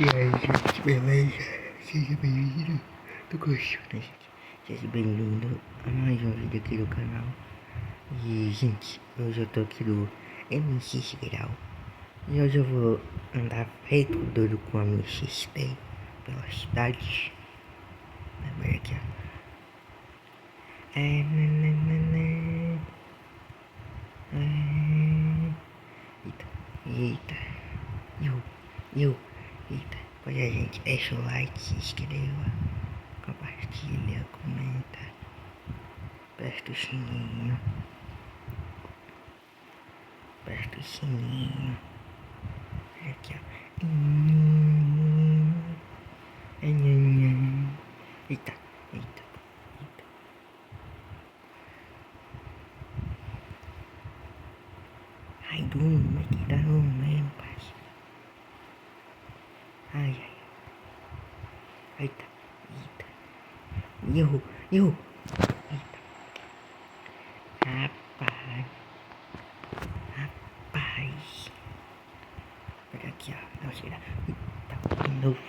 E aí, gente, beleza? Seja bem-vindo. Tô gostando, né, gente? Seja bem-vindo a mais um vídeo aqui do canal. E, gente, hoje eu tô aqui do MX Grau. E hoje eu vou andar feito doido com a minha XP pela cidade. Vai ver aqui, ó. Eita, eita. Eita. Pois é, gente, deixa o like, se inscreva, compartilha, comenta, aperta o sininho, olha aqui, ó. Eita, eita. Ai, durma, que dá mesmo, parceiro. Ai, eita, eita. Erro. Eita. Rapaz. Olha aqui, ó. Nossa, eita, de novo.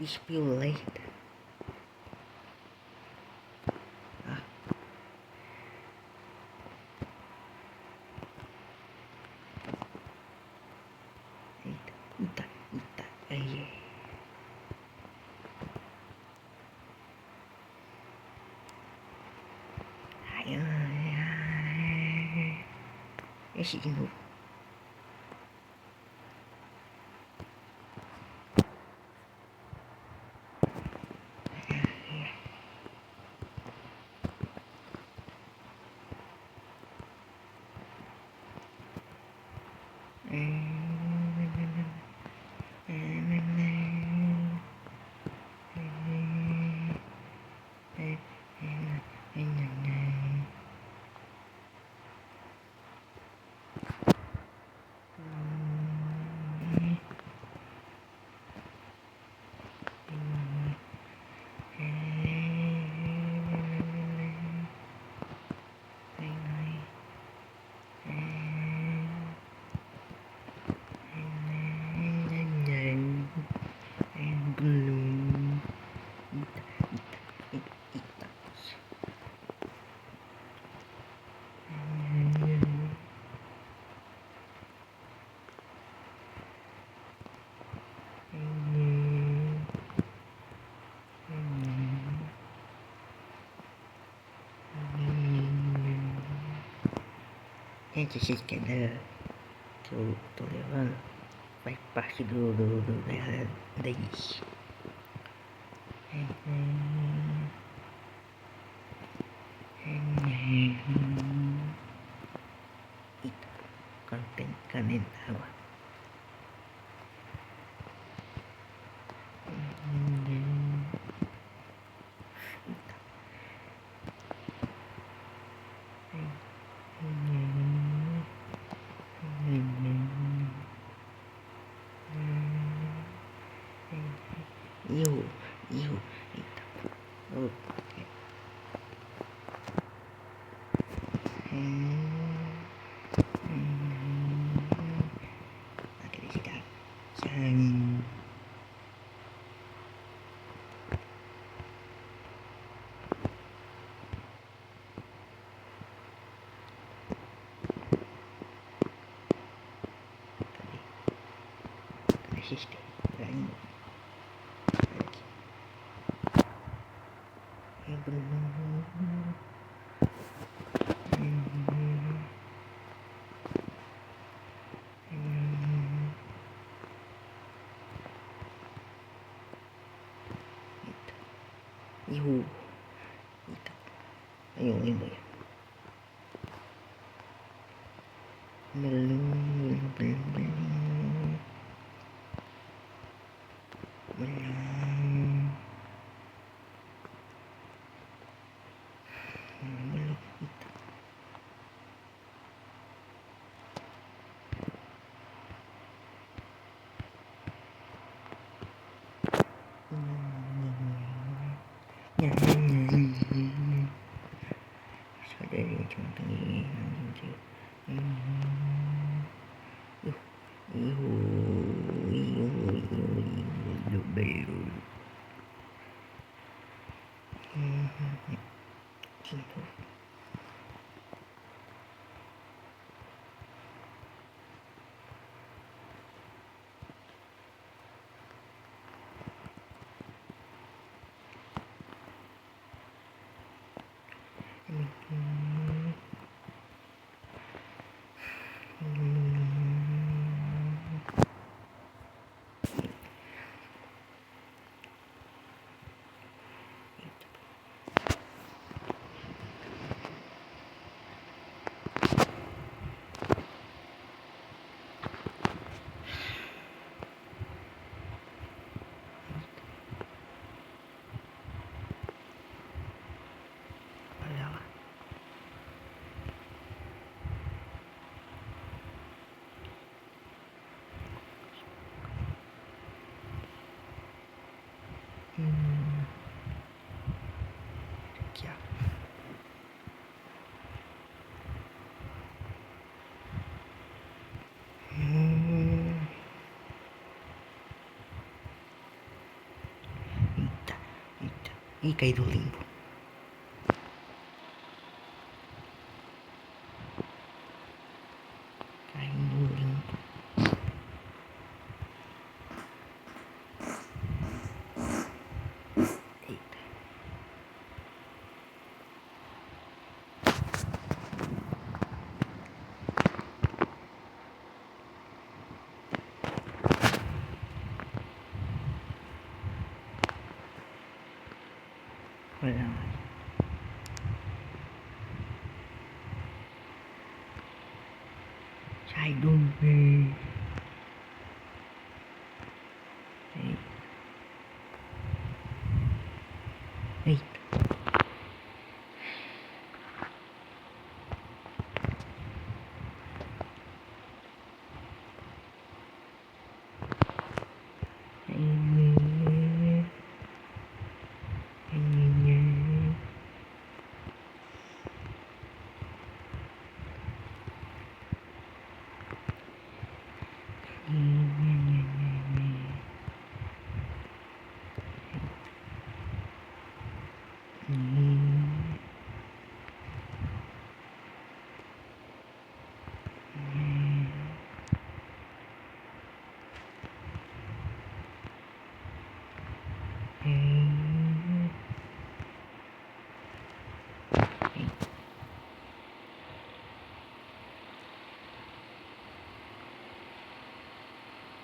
Espoleta. Eita. Aí. Ai. Esse de novo. Gente, esse esquema que eu tô levando faz parte da isso. Eita, quando tem caneta água. Eita. Opa. Acreditar. Resistei. Olha aqui. Errou. Eita. Aí eu lembrei. Eita. Só da gente não tem ninguém, não, gente. Olha lá. Aqui, ó. Eita, eita. Ih, caí do limbo. Caí no limbo. Eita. Olha lá. Sai do meio. Eita.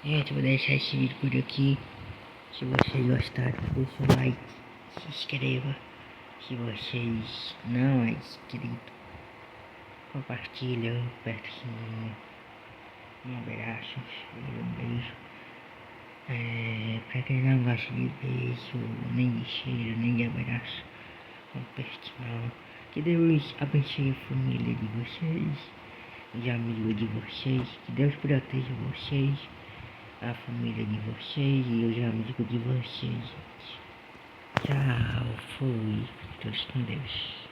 Gente, vou deixar esse vídeo por aqui. Se vocês gostaram, deixa o like, se inscreva. Se vocês não é inscrito, compartilha, aperta o sininho. Um abraço, um beijo. Pra quem não gosta de beijo, nem de cheiro, nem de abraço, não aperte não. Que Deus abençoe a família de vocês, os amigos de vocês. Que Deus proteja vocês, a família de vocês e os amigos de vocês. Tchau, fui. Todos com Deus.